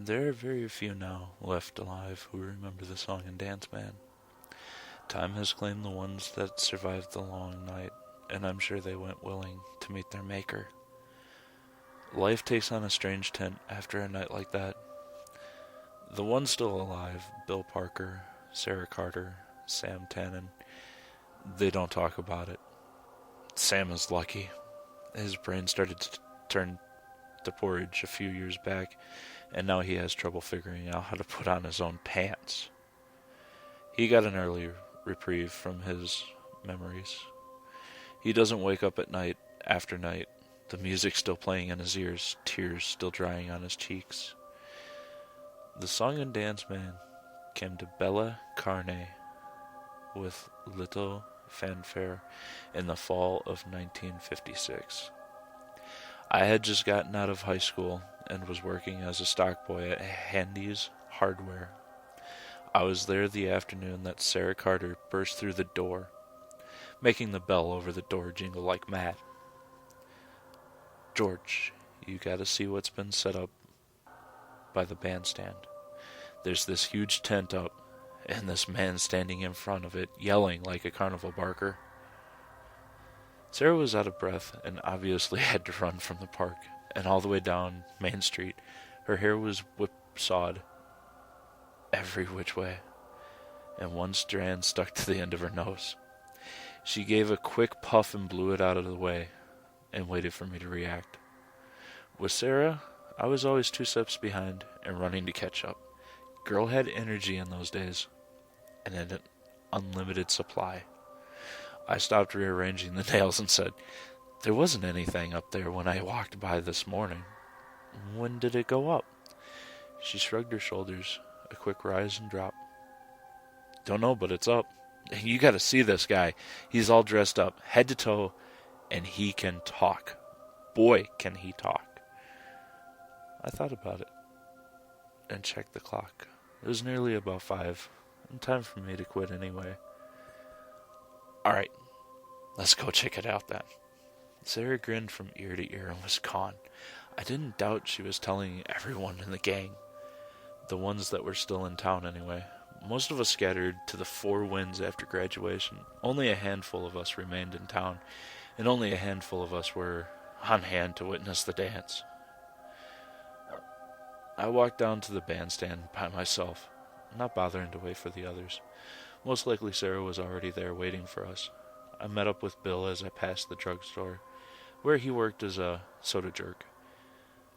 There are very few now left alive who remember the song and dance man. Time has claimed the ones that survived the long night, and I'm sure they went willing to meet their maker. Life takes on a strange tint after a night like that. The ones still alive, Bill Parker, Sarah Carter, Sam Tannen, they don't talk about it. Sam is lucky. His brain started to turn to porridge a few years back, and now he has trouble figuring out how to put on his own pants. He got an early reprieve from his memories. He doesn't wake up at night after night, the music still playing in his ears, tears still drying on his cheeks. The song and dance man came to Bella Carne with little fanfare in the fall of 1956. I had just gotten out of high school and was working as a stock boy at Handy's Hardware. I was there the afternoon that Sarah Carter burst through the door, making the bell over the door jingle like mad. George, you gotta see what's been set up by the bandstand. There's this huge tent up, and this man standing in front of it, yelling like a carnival barker. Sarah was out of breath and obviously had to run from the park and all the way down Main Street. Her hair was whipsawed every which way, and one strand stuck to the end of her nose. She gave a quick puff and blew it out of the way and waited for me to react. With Sarah, I was always 2 steps behind and running to catch up. Girl had energy in those days, and an unlimited supply. I stopped rearranging the nails and said, "There wasn't anything up there when I walked by this morning. When did it go up?" She shrugged her shoulders, a quick rise and drop. "Don't know, but it's up. You gotta see this guy. He's all dressed up, head to toe, and he can talk. Boy, can he talk." I thought about it and checked the clock. It was nearly about 5, and time for me to quit anyway. "All right, let's go check it out then." Sarah grinned from ear to ear and was gone. I didn't doubt she was telling everyone in the gang, the ones that were still in town anyway. Most of us scattered to the four winds after graduation. Only a handful of us remained in town, and only a handful of us were on hand to witness the dance. I walked down to the bandstand by myself, not bothering to wait for the others. Most likely Sarah was already there waiting for us. I met up with Bill as I passed the drugstore, where he worked as a soda jerk.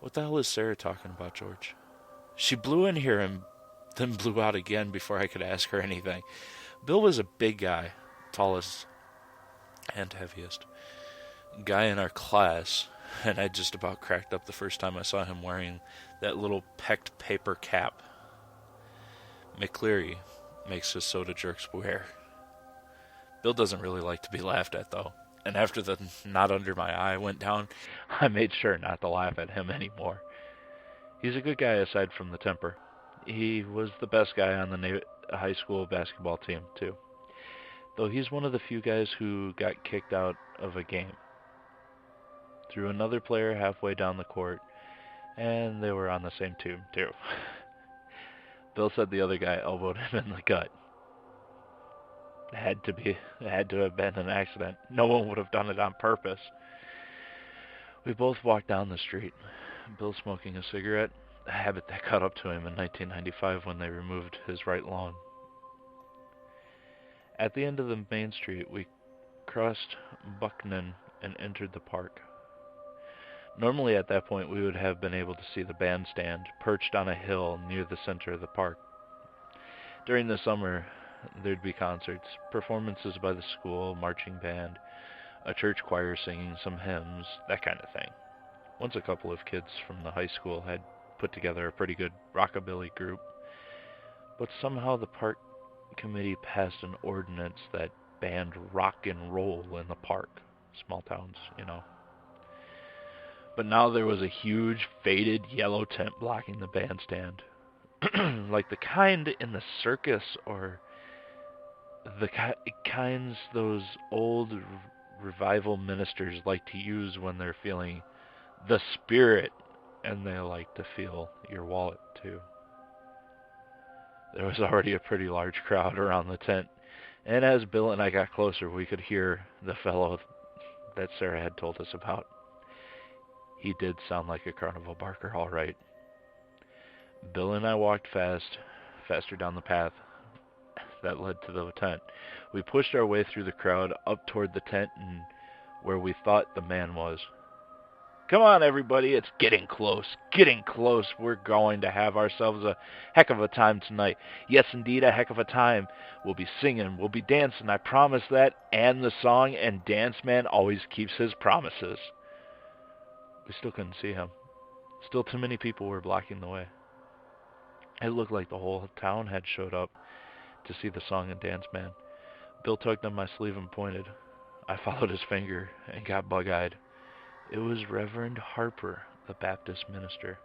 "What the hell is Sarah talking about, George?" She blew in here and then blew out again before I could ask her anything. Bill was a big guy, tallest and heaviest guy in our class, and I just about cracked up the first time I saw him wearing that little pecked paper cap McCleary makes his soda jerks wear. Bill doesn't really like to be laughed at, though, and after the knot under my eye went down, I made sure not to laugh at him anymore. He's a good guy aside from the temper. He was the best guy on the high school basketball team, too, though he's one of the few guys who got kicked out of a game. Threw another player halfway down the court, and they were on the same team, too. Bill said the other guy elbowed him in the gut. It had to have been an accident. No one would have done it on purpose. We both walked down the street, Bill smoking a cigarette, a habit that caught up to him in 1995 when they removed his right lung. At the end of the main street, we crossed Bucknan and entered the park. Normally at that point we would have been able to see the bandstand perched on a hill near the center of the park. During the summer, there'd be concerts, performances by the school, marching band, a church choir singing some hymns, that kind of thing. Once a couple of kids from the high school had put together a pretty good rockabilly group, but somehow the park committee passed an ordinance that banned rock and roll in the park. Small towns, you know. But now there was a huge, faded yellow tent blocking the bandstand. Like the kind in the circus, or the kinds those old revival ministers like to use when they're feeling the spirit, and they like to feel your wallet too. too. There was already a pretty large crowd around the tent, and as Bill and I got closer, we could hear the fellow that Sarah had told us about. He did sound like a carnival barker, all right. Bill and I walked faster down the path that led to the tent. We pushed our way through the crowd up toward the tent and where we thought the man was. Come on, everybody, it's getting close, getting close. We're going to have ourselves a heck of a time tonight. Yes, indeed, a heck of a time. We'll be singing, we'll be dancing, I promise that, and the song and dance man always keeps his promises. We still couldn't see him. Still too many people were blocking the way. It looked like the whole town had showed up to see the song and dance man. Bill tugged on my sleeve and pointed. I followed his finger and got bug-eyed. It was Reverend Harper, the Baptist minister.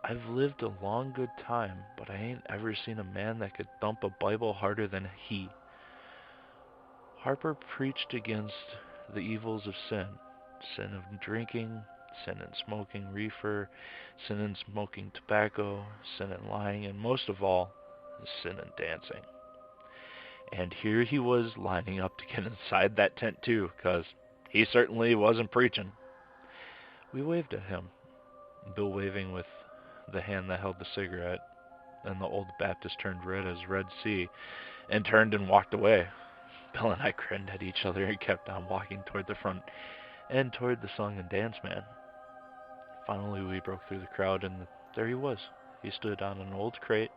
I've lived a long good time, but I ain't ever seen a man that could thump a Bible harder than he. Harper preached against the evils of sin of drinking, sin in smoking reefer, sin in smoking tobacco, sin in lying, and most of all, sin in dancing. And here he was lining up to get inside that tent too, 'cause he certainly wasn't preaching. We waved at him, Bill waving with the hand that held the cigarette, and the old Baptist turned red as Red Sea, and turned and walked away. Bill and I grinned at each other and kept on walking toward the front and toward the song and dance man. Finally we broke through the crowd, and there he was. He stood on an old crate,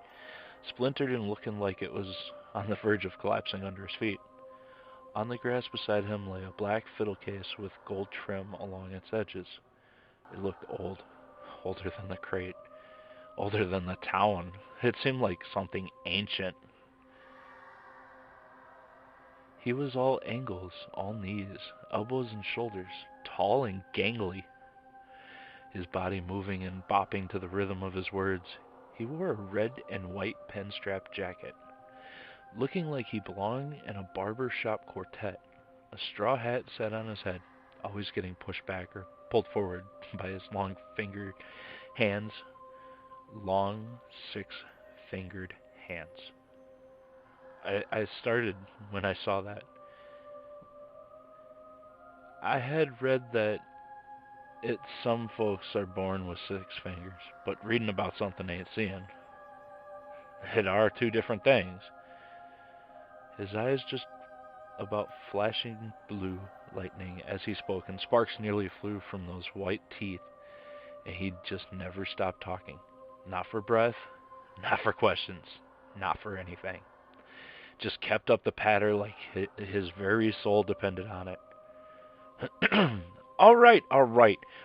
splintered and looking like it was on the verge of collapsing under his feet. On the grass beside him lay a black fiddle case with gold trim along its edges. It looked old, older than the crate, older than the town. It seemed like something ancient. He was all ankles, all knees, elbows and shoulders, tall and gangly, his body moving and bopping to the rhythm of his words. He wore a red and white pen-strap jacket, looking like he belonged in a barber shop quartet. A straw hat sat on his head, always getting pushed back or pulled forward by his long-fingered hands. Long, six-fingered hands. I started when I saw that. I had read that some folks are born with 6 fingers, but reading about something ain't seeing. It are 2 different things. His eyes just about flashing blue lightning as he spoke, and sparks nearly flew from those white teeth, and he just never stopped talking. Not for breath, not for questions, not for anything. Just kept up the patter like his very soul depended on it. All right.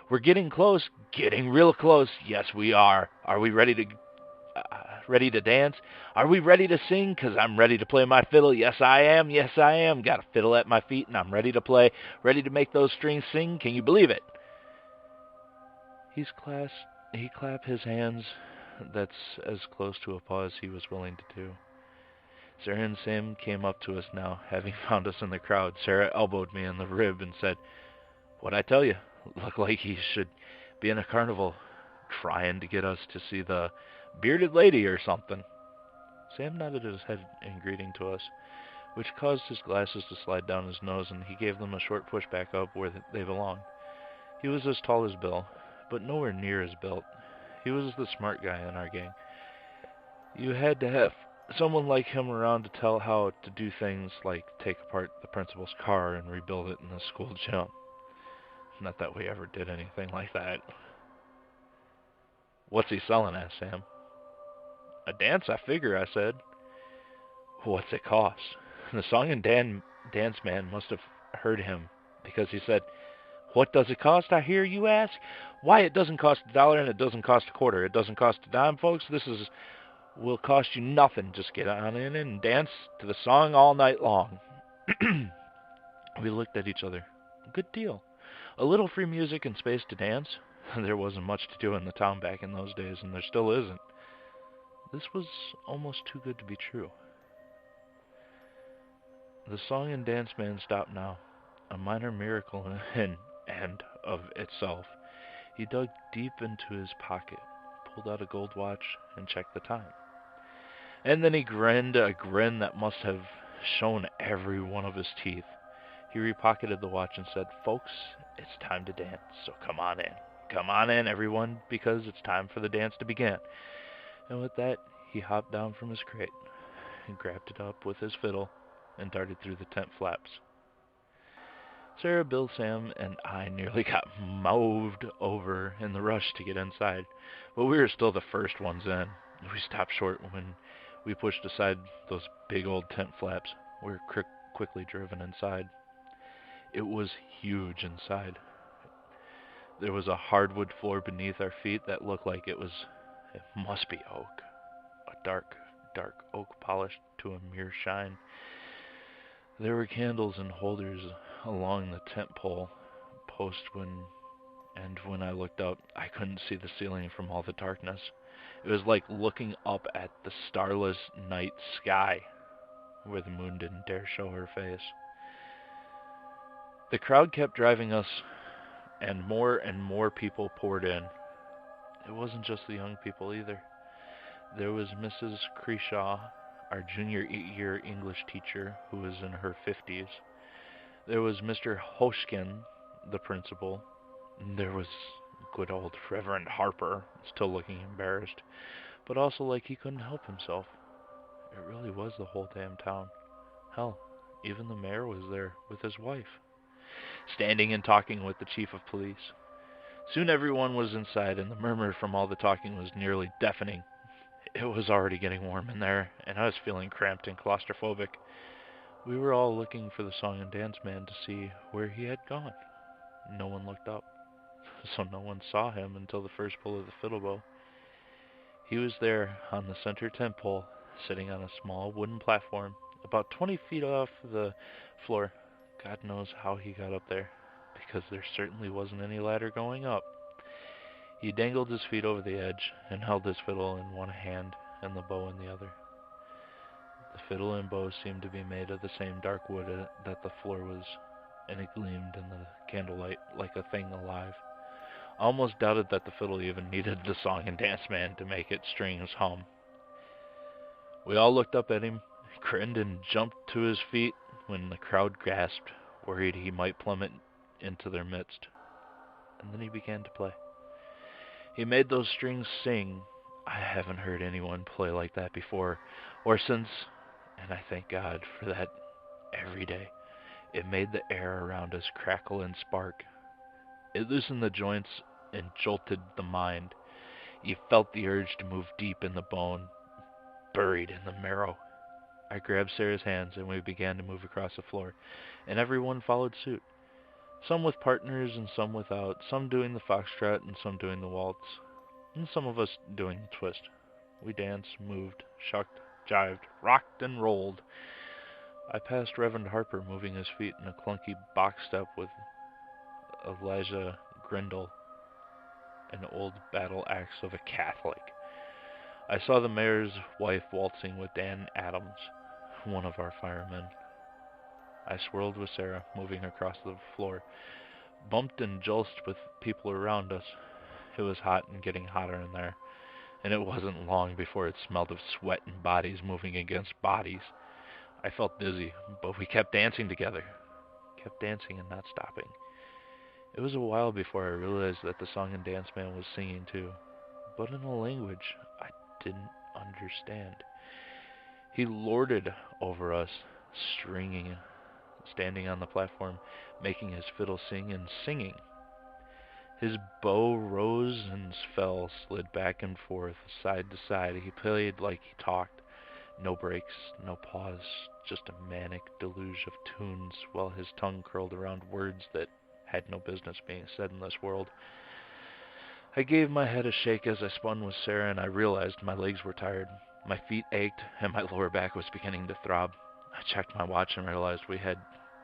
We're getting close, getting real close. Yes, we are. Are we ready to dance? Are we ready to sing? 'Cause I'm ready to play my fiddle. Yes, I am. Got a fiddle at my feet, and I'm ready to play, ready to make those strings sing. Can you believe it? He clapped his hands. That's as close to a paw as he was willing to do. Sarah and Sam came up to us now, having found us in the crowd. Sarah elbowed me in the rib and said, "What'd I tell you? Looked like he should be in a carnival, trying to get us to see the bearded lady or something." Sam nodded his head in greeting to us, which caused his glasses to slide down his nose, and he gave them a short push back up where they belonged. He was as tall as Bill, but nowhere near as built. He was the smart guy in our gang. You had to have someone like him around to tell how to do things like take apart the principal's car and rebuild it in the school gym. Not that we ever did anything like that. "What's he selling?" asked Sam. "A dance, I figure," I said. "What's it cost?" The song and dance man must have heard him, because he said, "What does it cost, I hear you ask? Why, it doesn't cost $1 and it doesn't cost a quarter. It doesn't cost a dime, folks. Will cost you nothing. Just get on in and dance to the song all night long." We looked at each other. Good deal. A little free music and space to dance. There wasn't much to do in the town back in those days, and there still isn't. This was almost too good to be true. The song and dance man stopped now, a minor miracle in and of itself. He dug deep into his pocket, pulled out a gold watch and checked the time. And then he grinned a grin that must have shown every one of his teeth. He repocketed the watch and said, "Folks, it's time to dance, so come on in. Come on in, everyone, because it's time for the dance to begin." And with that, he hopped down from his crate and grabbed it up with his fiddle and darted through the tent flaps. Sarah, Bill, Sam, and I nearly got mowed over in the rush to get inside, but we were still the first ones in. We stopped short when we pushed aside those big old tent flaps. We were quickly driven inside. It was huge inside. There was a hardwood floor beneath our feet that looked like it must be oak. A dark, dark oak polished to a mere shine. There were candles and holders along the tent pole post and when I looked up, I couldn't see the ceiling from all the darkness. It was like looking up at the starless night sky, where the moon didn't dare show her face. The crowd kept driving us, and more people poured in. It wasn't just the young people either. There was Mrs. Creshaw, our junior year English teacher, who was in her 50s. There was Mr. Hoshkin, the principal. There was good old Reverend Harper, still looking embarrassed, but also like he couldn't help himself. It really was the whole damn town. Hell, even the mayor was there with his wife, standing and talking with the chief of police. Soon everyone was inside, and the murmur from all the talking was nearly deafening. It was already getting warm in there, and I was feeling cramped and claustrophobic. We were all looking for the song and dance man to see where he had gone. No one looked up, so no one saw him until the first pull of the fiddle bow. He was there on the center tent pole, sitting on a small wooden platform, about 20 feet off the floor. God knows how he got up there, because there certainly wasn't any ladder going up. He dangled his feet over the edge and held his fiddle in one hand and the bow in the other. The fiddle and bow seemed to be made of the same dark wood that the floor was, and it gleamed in the candlelight like a thing alive. I almost doubted that the fiddle even needed the song and dance man to make its strings hum. We all looked up at him, grinned, and jumped to his feet when the crowd gasped, worried he might plummet into their midst. And then he began to play. He made those strings sing. I haven't heard anyone play like that before, or since, and I thank God for that every day. It made the air around us crackle and spark. It loosened the joints and jolted the mind. You felt the urge to move deep in the bone, buried in the marrow. I grabbed Sarah's hands and we began to move across the floor, and everyone followed suit. Some with partners and some without, some doing the foxtrot and some doing the waltz, and some of us doing the twist. We danced, moved, shucked, jived, rocked, and rolled. I passed Reverend Harper moving his feet in a clunky box step with Elijah Grindle, an old battle axe of a Catholic. I saw the mayor's wife waltzing with Dan Adams, one of our firemen. I swirled with Sarah, moving across the floor, bumped and jolted with people around us. It was hot and getting hotter in there, and it wasn't long before it smelled of sweat and bodies moving against bodies. I felt dizzy, but we kept dancing together, kept dancing and not stopping. It was a while before I realized that the song and dance man was singing too, but in a language I didn't understand. He lorded over us, standing on the platform, making his fiddle sing and singing. His bow rose and fell, slid back and forth, side to side. He played like he talked. No breaks, no pause, just a manic deluge of tunes, while his tongue curled around words that had no business being said in this world. I gave my head a shake as I spun with Sarah, and I realized my legs were tired. My feet ached, and my lower back was beginning to throb. I checked my watch and realized we had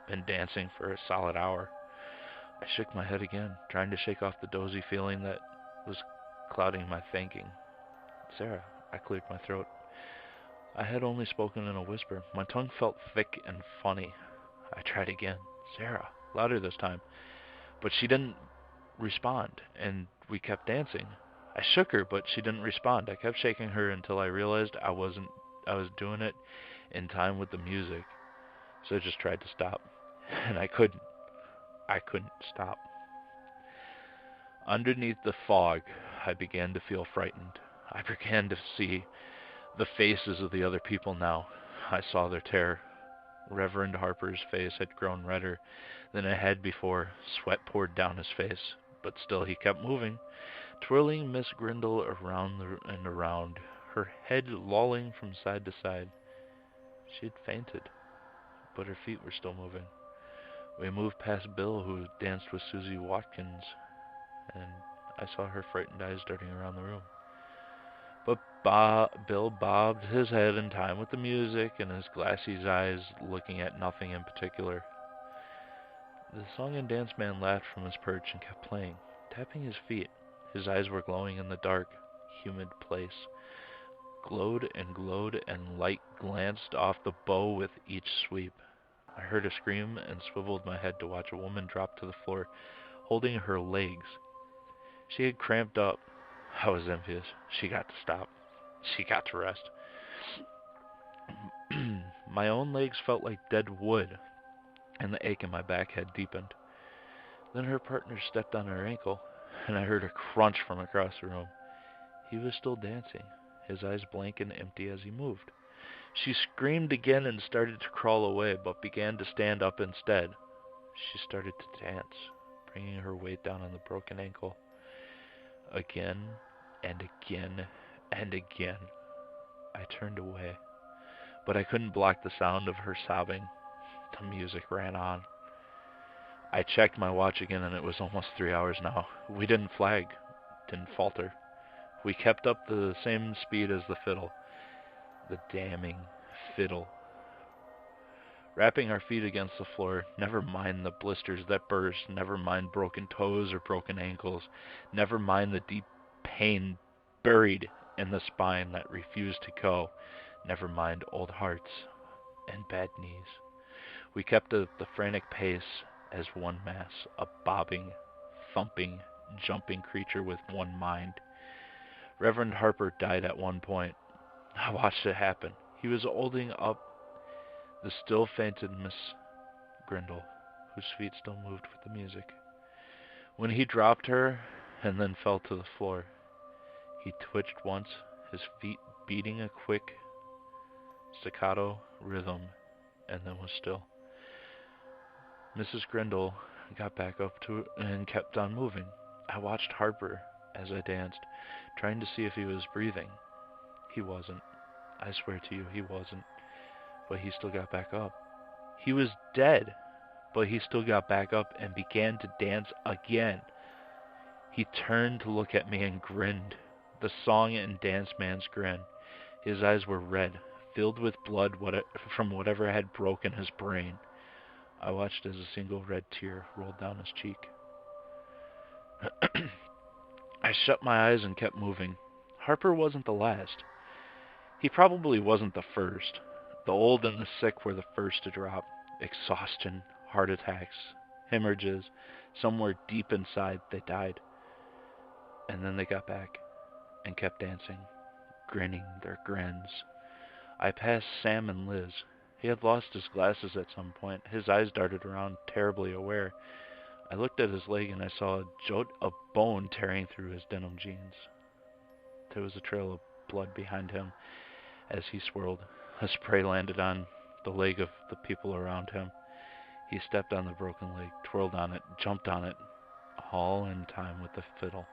been dancing for a solid hour. I shook my head again, trying to shake off the dozy feeling that was clouding my thinking. "Sarah," I cleared my throat. I had only spoken in a whisper. My tongue felt thick and funny. I tried again. "Sarah," louder this time. But she didn't respond, and we kept dancing. I shook her, but she didn't respond. I kept shaking her until I realized I was doing it in time with the music. So I just tried to stop. And I couldn't. I couldn't stop. Underneath the fog, I began to feel frightened. I began to see the faces of the other people now. I saw their terror. Reverend Harper's face had grown redder than it had before. Sweat poured down his face, but still he kept moving, twirling Miss Grindle around and around, her head lolling from side to side. She had fainted, but her feet were still moving. We moved past Bill, who danced with Susie Watkins, and I saw her frightened eyes darting around the room. But Bill bobbed his head in time with the music, and his glassy eyes looking at nothing in particular. The song and dance man laughed from his perch and kept playing, tapping his feet. His eyes were glowing in the dark, humid place. Glowed, and light glanced off the bow with each sweep. I heard a scream and swiveled my head to watch a woman drop to the floor, holding her legs. She had cramped up. I was envious. She got to stop. She got to rest. My own legs felt like dead wood, and the ache in my back had deepened. Then her partner stepped on her ankle, and I heard a crunch from across the room. He was still dancing, his eyes blank and empty as he moved. She screamed again and started to crawl away, but began to stand up instead. She started to dance, bringing her weight down on the broken ankle. Again and again and again. I turned away, but I couldn't block the sound of her sobbing. The music ran on. I checked my watch again, and it was almost 3 hours now. We didn't flag, didn't falter. We kept up the same speed as the fiddle. The damning fiddle. Wrapping our feet against the floor, never mind the blisters that burst, never mind broken toes or broken ankles, never mind the deep pain buried in the spine that refused to go, never mind old hearts and bad knees. We kept at the frantic pace as one mass, a bobbing, thumping, jumping creature with one mind. Reverend Harper died at one point. I watched it happen. He was holding up the still fainted Miss Grindle, whose feet still moved with the music. When he dropped her and then fell to the floor, he twitched once, his feet beating a quick, staccato rhythm, and then was still. Mrs. Grindle got back up to and kept on moving. I watched Harper as I danced, trying to see if he was breathing. He wasn't. I swear to you, he wasn't. But he still got back up. He was dead, but he still got back up and began to dance again. He turned to look at me and grinned, the song and dance man's grin. His eyes were red, filled with blood from whatever had broken his brain. I watched as a single red tear rolled down his cheek. I shut my eyes and kept moving. Harper wasn't the last. He probably wasn't the first. The old and the sick were the first to drop. Exhaustion, heart attacks, hemorrhages. Somewhere deep inside they died. And then they got back and kept dancing, grinning their grins. I passed Sam and Liz. He had lost his glasses at some point. His eyes darted around, terribly aware. I looked at his leg and I saw a jolt of bone tearing through his denim jeans. There was a trail of blood behind him as he swirled. A spray landed on the leg of the people around him. He stepped on the broken leg, twirled on it, jumped on it, all in time with the fiddle.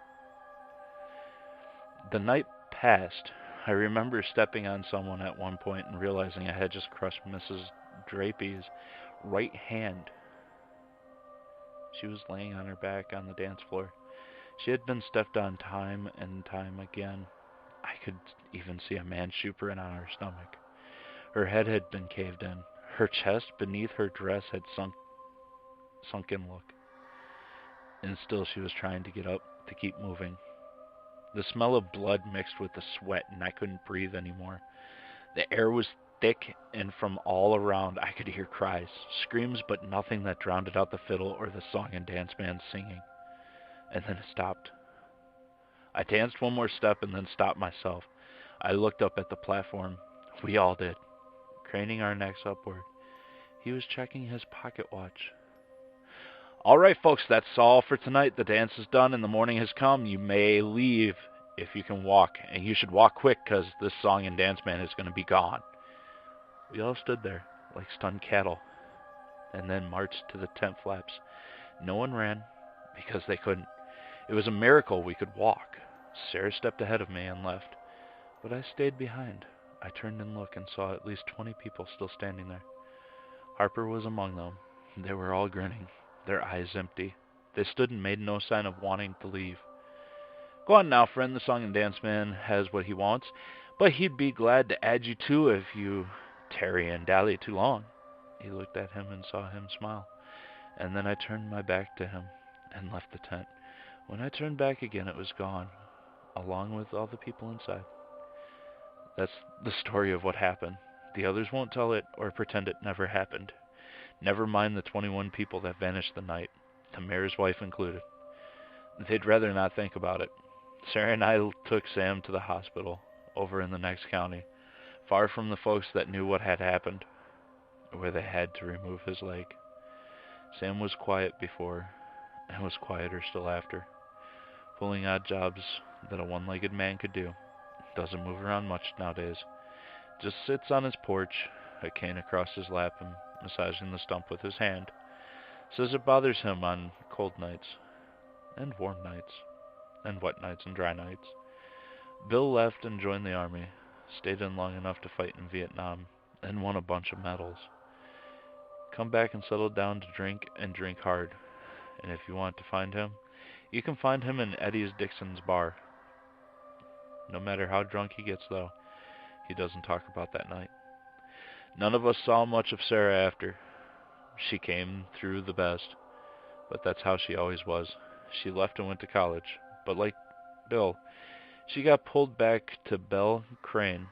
The night passed. I remember stepping on someone at one point and realizing I had just crushed Mrs. Drapey's right hand. She was laying on her back on the dance floor. She had been stepped on time and time again. I could even see a man supine on her stomach. Her head had been caved in. Her chest beneath her dress had sunken look. And still she was trying to get up, to keep moving. The smell of blood mixed with the sweat, and I couldn't breathe anymore. The air was thick, and from all around I could hear cries, screams, but nothing that drowned out the fiddle or the song and dance band singing. And then it stopped. I danced one more step and then stopped myself. I looked up at the platform. We all did, craning our necks upward. He was checking his pocket watch. All right, folks, that's all for tonight. The dance is done and the morning has come. You may leave if you can walk, and you should walk quick because this song and dance man is going to be gone. We all stood there like stunned cattle and then marched to the tent flaps. No one ran because they couldn't. It was a miracle we could walk. Sarah stepped ahead of me and left, but I stayed behind. I turned and looked and saw at least 20 people still standing there. Harper was among them. They were all grinning, their eyes empty. They stood and made no sign of wanting to leave. Go on now, friend, the song and dance man has what he wants, but he'd be glad to add you too if you tarry and dally too long. He looked at him and saw him smile, and then I turned my back to him and left the tent. When I turned back again, it was gone, along with all the people inside. That's the story of what happened. The others won't tell it or pretend it never happened. Never mind the 21 people that vanished the night, the mayor's wife included. They'd rather not think about it. Sarah and I took Sam to the hospital, over in the next county, far from the folks that knew what had happened, where they had to remove his leg. Sam was quiet before, and was quieter still after, pulling odd jobs that a one-legged man could do. Doesn't move around much nowadays. Just sits on his porch, a cane across his lap and massaging the stump with his hand. Says it bothers him on cold nights, and warm nights, and wet nights and dry nights. Bill left and joined the army, stayed in long enough to fight in Vietnam, and won a bunch of medals. Come back and settled down to drink and drink hard. And if you want to find him, you can find him in Eddie's Dixon's bar. No matter how drunk he gets, though, he doesn't talk about that night. None of us saw much of Sarah after. She came through the best, but that's how she always was. She left and went to college, but like Bill, she got pulled back to Belle Crane.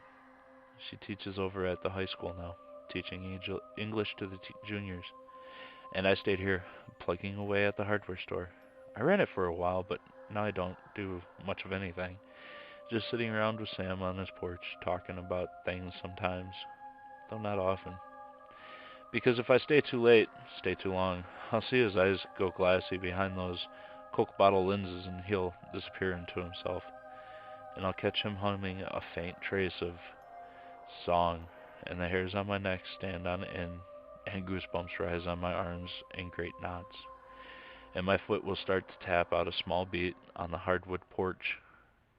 She teaches over at the high school now, teaching English to the juniors. And I stayed here, plugging away at the hardware store. I ran it for a while, but now I don't do much of anything. Just sitting around with Sam on his porch, talking about things sometimes, though not often. Because if I stay too late, stay too long, I'll see his eyes go glassy behind those Coke bottle lenses and he'll disappear into himself. And I'll catch him humming a faint trace of song, and the hairs on my neck stand on end, and goosebumps rise on my arms in great knots. And my foot will start to tap out a small beat on the hardwood porch,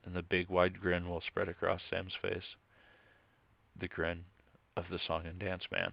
and the big wide grin will spread across Sam's face. The grin of the song and dance man.